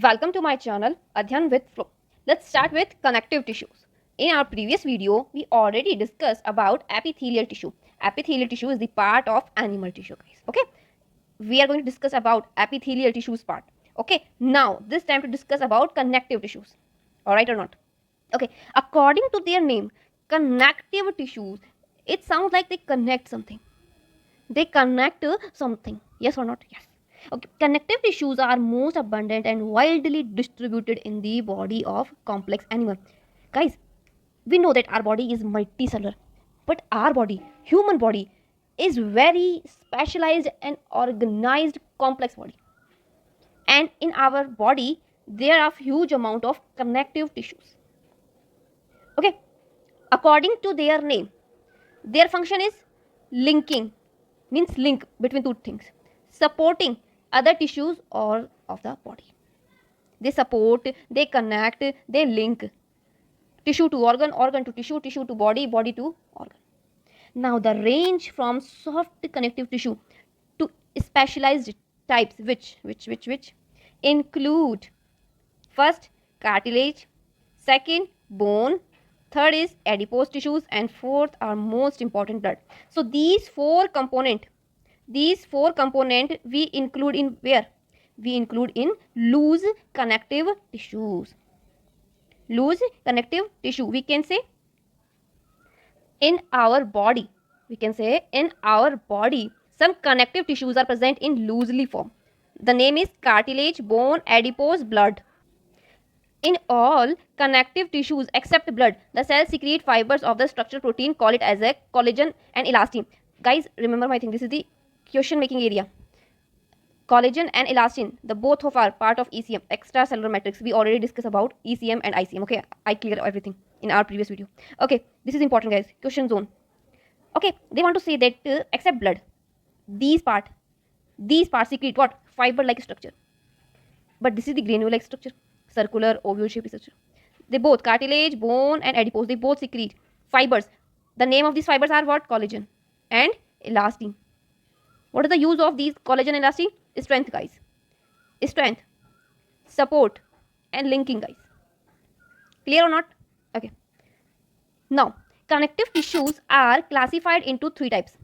Welcome to my channel Adhyan with Flow. Let's start with connective tissues. In our previous video, we already discussed about epithelial tissue. Epithelial tissue is the part of animal tissue, guys. Okay, we are going to discuss about epithelial tissues part. Okay, now this time to discuss about connective tissues. All right or not? Okay, according to their name, connective tissues. It sounds like they connect something. They connect to something. Yes or not? Yes. Okay. Connective tissues are most abundant and widely distributed in the body of complex animal. Guys, we know that our body is multicellular, but our body, human body, is very specialized and organized complex body. And in our body, there are huge amount of connective tissues. Okay. According to their name, their function is linking, means link between two things, supporting other tissues or of the body. They support, they connect, they link tissue to organ, organ to tissue, tissue to body, body to organ. Now the range from soft connective tissue to specialized types which include first cartilage, second bone, third is adipose tissues, and fourth are most important blood. So these four component we include in where? We include in loose connective tissues. Loose connective tissue, we can say in our body. We can say in our body, some connective tissues are present in loosely form. The name is cartilage, bone, adipose, blood. In all connective tissues except blood, the cells secrete fibers of the structural protein, call it as a collagen and elastin. Guys, remember my thing, this is the question making area. Collagen and elastin, the both of are part of ECM, extracellular matrix. We already discussed about ECM and ICM. Okay, I cleared everything in our previous video. Okay, this is important, guys. Question zone. Okay, they want to say that except blood, these parts secrete what? Fiber like structure. But this is the granule like structure, circular, oval shaped structure. They both, cartilage, bone, and adipose, they both secrete fibers. The name of these fibers are what? Collagen and elastin. What is the use of these collagen and elastin? Strength, guys. Strength, support, and linking, guys. Clear or not? Okay. Now, connective tissues are classified into three types.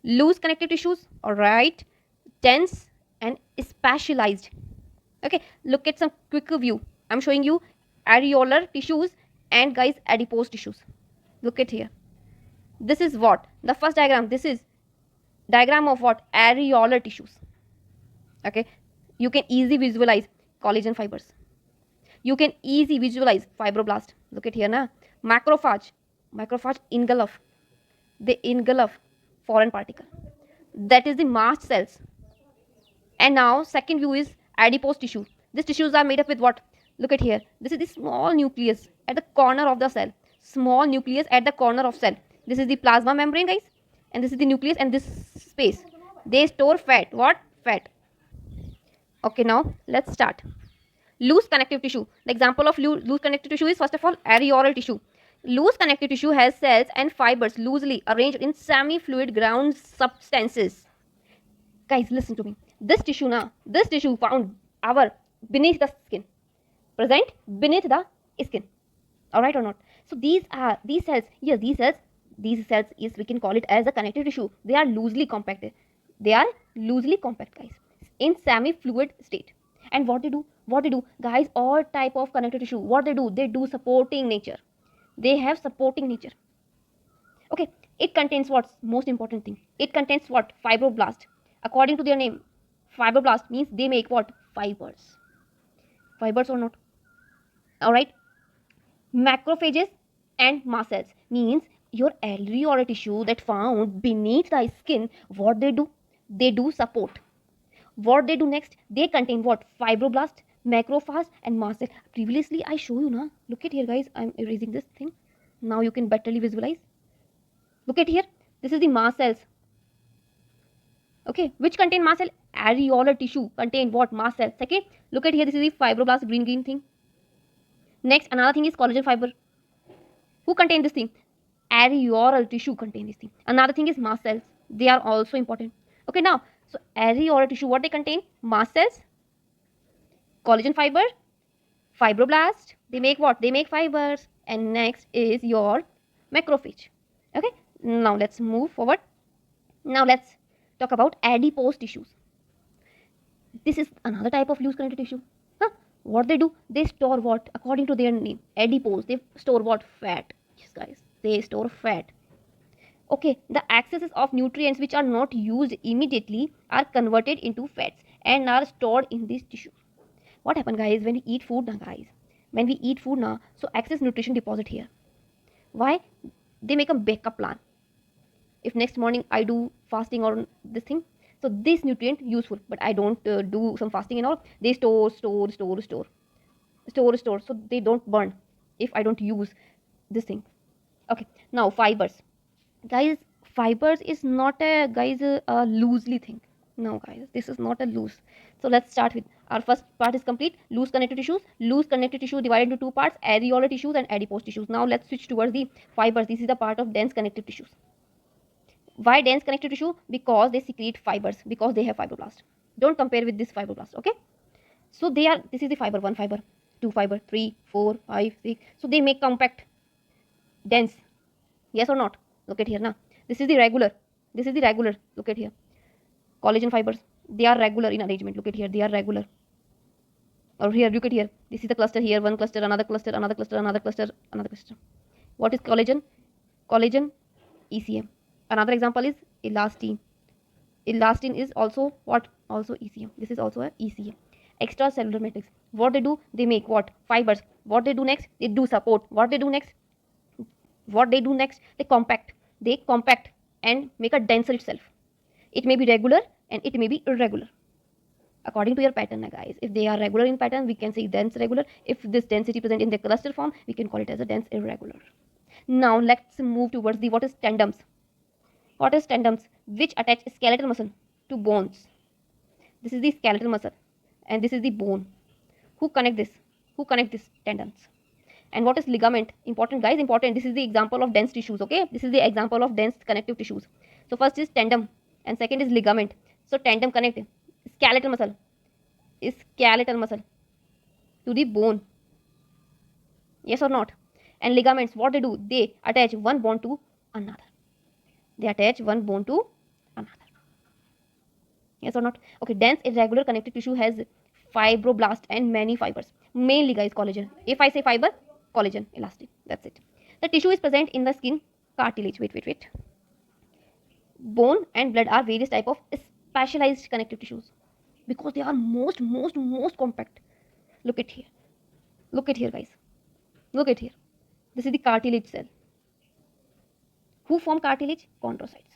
Loose connective tissues, alright, dense and specialized. Okay, look at some quick view. I'm showing you areolar tissues and guys adipose tissues. Look at here. This is what? The first diagram. This is diagram of what? Areolar tissues. Okay, you can easily visualize collagen fibers. You can easily visualize fibroblast. Look at here na. Macrophage engulf. They engulf foreign particle. That is the mast cells. And now second view is adipose tissue. These tissues are made up with what? Look at here. This is the small nucleus at the corner of the cell. Small nucleus at the corner of cell. This is the plasma membrane, guys. And this is the nucleus and this space. They store fat. What? Fat. Okay, now let's start. Loose connective tissue. The example of loose connective tissue is first of all areolar tissue. Loose connective tissue has cells and fibers loosely arranged in semi-fluid ground substances. Guys, listen to me. This tissue found beneath the skin, present beneath the skin. All right or not? So these cells. Yes, these cells is, we can call it as a connective tissue. They are loosely compacted. They are loosely compact, guys, in semi-fluid state. And what they do, guys, all type of connective tissue, what they do supporting nature. They have supporting nature. Okay, it contains what? Most important thing, it contains what? Fibroblast. According to their name, fibroblast means they make what? Fibers. Fibers or not? All right. Macrophages and mast cells means your areolar tissue that found beneath the skin. What they do? They do support. What they do next? They contain what? Fibroblast, macrophage, and mast cell. Previously, I show you na. Look at here, guys. I'm erasing this thing. Now you can betterly visualize. Look at here. This is the mast cells. Okay, which contain mast cell? Areolar tissue contain what? Mast cell. Second, look at here. This is the fibroblast, green thing. Next, another thing is collagen fiber. Who contain this thing? Areolar tissue contain this thing. Another thing is mast cells. They are also important. Okay, now, so areolar tissue, what they contain? Mast cells, Collagen fiber, fibroblast, they make what? They make fibers. And next is your macrophage. Okay, now let's move forward. Now let's talk about adipose tissues. This is another type of loose connective tissue. Huh? What they do? They store what? According to their name, adipose. They store what? Fat. Yes, guys. They store fat. Okay, the excesses of nutrients which are not used immediately are converted into fats and are stored in these tissues. What happens, guys, when we eat food now, guys? When we eat food now, so excess nutrition deposit here. Why? They make a backup plan. If next morning I do fasting or this thing, so this nutrient useful, but I don't do some fasting and all, they store, so they don't burn if I don't use this thing. Okay, now fibers. Guys, fibers is not a loosely thing. No, guys, this is not a loose. So let's start with our first part is complete. Loose connective tissues. Loose connective tissue divided into two parts: areolar tissues and adipose tissues. Now let's switch towards the fibers. This is the part of dense connective tissues. Why dense connective tissue? Because they secrete fibers, because they have fibroblast. Don't compare with this fibroblast, okay? So they are, this is the fiber, 1 fiber, 2 fiber, 3, 4, 5, 6. So they make compact, dense. Yes or not? Look at here now. This is the regular. This is the regular. Look at here. Collagen fibers. They are regular in arrangement. Look at here. They are regular. Or here, look at here. This is the cluster here. One cluster, another cluster, another cluster, another cluster, another cluster. What is collagen? Collagen, ECM. Another example is elastin. Elastin is also what? Also ECM. This is also a ECM. Extracellular matrix. What they do? They make what? Fibers. What they do next? They do support. What they do next? They compact. They compact and make a denser itself. It may be regular and it may be irregular. According to your pattern, guys. If they are regular in pattern, we can say dense regular. If this density present in the cluster form, we can call it as a dense irregular. Now let's move towards the what is tandems. What is tandems? Which attach skeletal muscle to bones. This is the skeletal muscle and this is the bone. Who connect this? Who connect this tendons? And what is ligament? Important, guys, important. This is the example of dense tissues, okay? This is the example of dense connective tissues. So first is tandem and second is ligament. So tandem connect skeletal muscle to the bone. Yes or not? And ligaments, what they do? They attach one bone to another. Yes or not? Okay, dense irregular connective tissue has fibroblast and many fibers. Mainly, guys, collagen. If I say fiber, collagen, elastin. That's it. The tissue is present in the skin, cartilage. Wait. Bone and blood are various type of specialized connective tissues because they are most compact. Look at here. Look at here, guys. Look at here. This is the cartilage cell. Who form cartilage? Chondrocytes.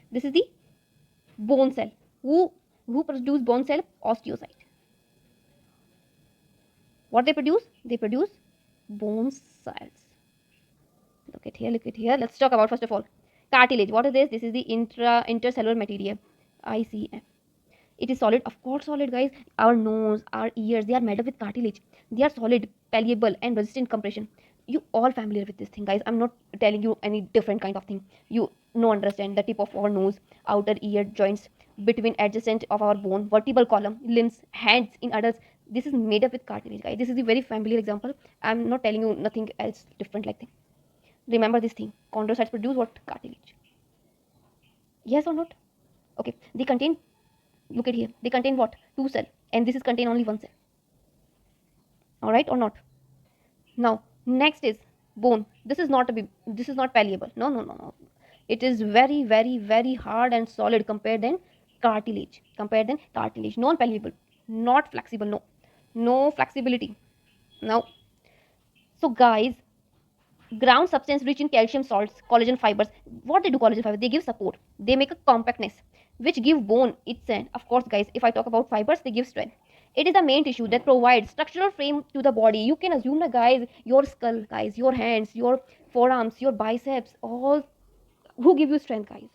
This is the bone cell. Who produce bone cell? Osteocyte. What they produce? They produce bone cells. Look at here. Let's talk about first of all cartilage. What is this? This is the intercellular material, ICM. It is solid, of course solid, guys. Our nose, our ears, they are made up with cartilage. They are solid, malleable and resistant compression. You all familiar with this thing, guys. I'm not telling you any different kind of thing. You know, understand the tip of our nose, outer ear joints, between adjacent of our bone, vertebral column, limbs, hands in adults. This is made up with cartilage, guys. This is a very familiar example. I'm not telling you nothing else different like thing. Remember this thing. Chondrocytes produce what? Cartilage. Yes or not? Okay. They contain, look at here. They contain what? 2 cells. And this is contain only 1 cell. Alright or not? Now, next is bone. This is not palleable. No. It is very hard and solid compared than cartilage. Non-palleable. Not flexible. No flexibility. Now, so guys, ground substance rich in calcium salts, collagen fibers. What they do, collagen fibers? They give support. They make a compactness, which give bone its, of course, guys, if I talk about fibers, they give strength. It is the main tissue that provides structural frame to the body. You can assume that, guys, your skull, guys, your hands, your forearms, your biceps, all who give you strength, guys.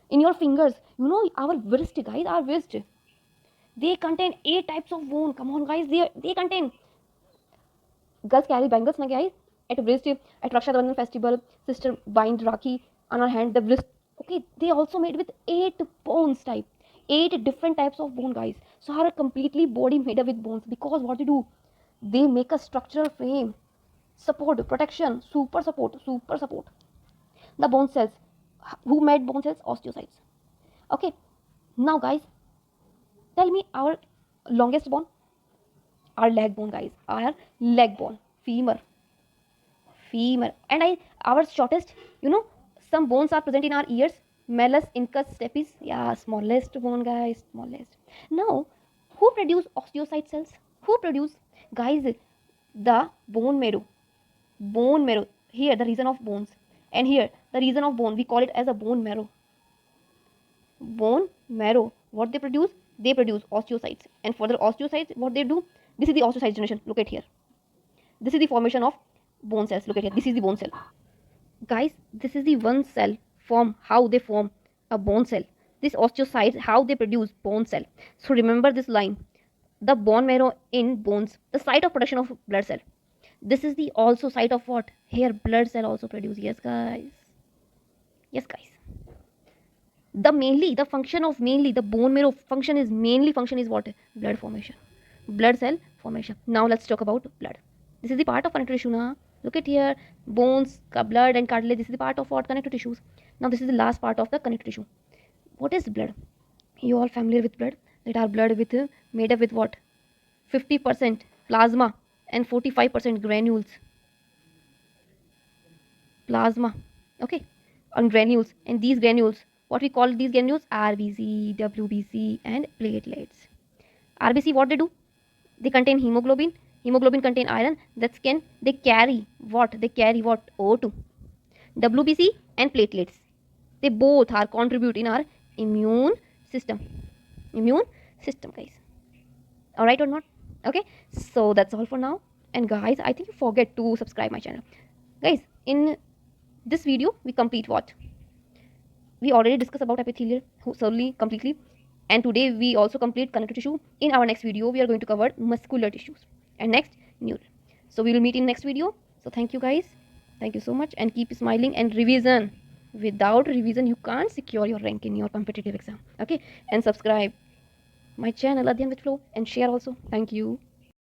In your fingers, you know, our wrist, guys, our wrist. They contain 8 types of bone. Come on, guys, they contain. Girls carry bangles, na guys. At wrist, at Raksha Bandhan festival, sister bind Rakhi on her hand, the wrist. Okay, they also made with 8 bones type. 8 different types of bone, guys. So our completely body made up with bones, because what they do, they make a structural frame, support, protection, super support, the bone cells. Who made bone cells? Osteocytes. Okay, now guys, tell me our longest bone. Our leg bone, guys. Our leg bone, femur. And our shortest, you know, some bones are present in our ears. Malleus, incus, stapes. Yeah, smallest bone, guys, smallest. Now, who produce osteocyte cells? Who produce, guys? The bone marrow. Bone marrow. Here the region of bones, and here the region of bone, we call it as a bone marrow. Bone marrow, what they produce? They produce osteocytes. And for the osteocytes, what they do? This is the osteocyte generation. Look at here. This is the formation of bone cells. Look at here. This is the bone cell, guys. This is the one cell form, how they form a bone cell. This osteocytes, how they produce bone cell. So remember this line: the bone marrow in bones, the site of production of blood cell. This is the also site of what? Here blood cell also produce. Yes guys, yes guys. The function of mainly the bone marrow function is what? Blood formation, blood cell formation. Now let's talk about blood. This is the part of connective tissue now. Look at here, bones, blood and cartilage. This is the part of what? Connective tissues. Now this is the last part of the connective tissue. What is blood? You all familiar with blood? That our blood with made up with what? 50% plasma and 45% granules. Plasma, okay, on granules. And these granules, what we call these granules? RBC, WBC and platelets. RBC, what they do? They contain hemoglobin. Hemoglobin contain iron. That can, they carry what? They carry what? O2. WBC and platelets, they both are contribute in our immune system. Immune system, guys. All right or not? Okay, so that's all for now. And guys, I think you forget to subscribe my channel. Guys, in this video we complete what? We already discussed about epithelial solely completely, and today we also complete connective tissue. In our next video we are going to cover muscular tissues, and next neural. So we will meet in next video. So thank you guys, thank you so much, and keep smiling and revision. Without revision you can't secure your rank in your competitive exam. Okay, and subscribe my channel Adyan with Flow and share also. Thank you.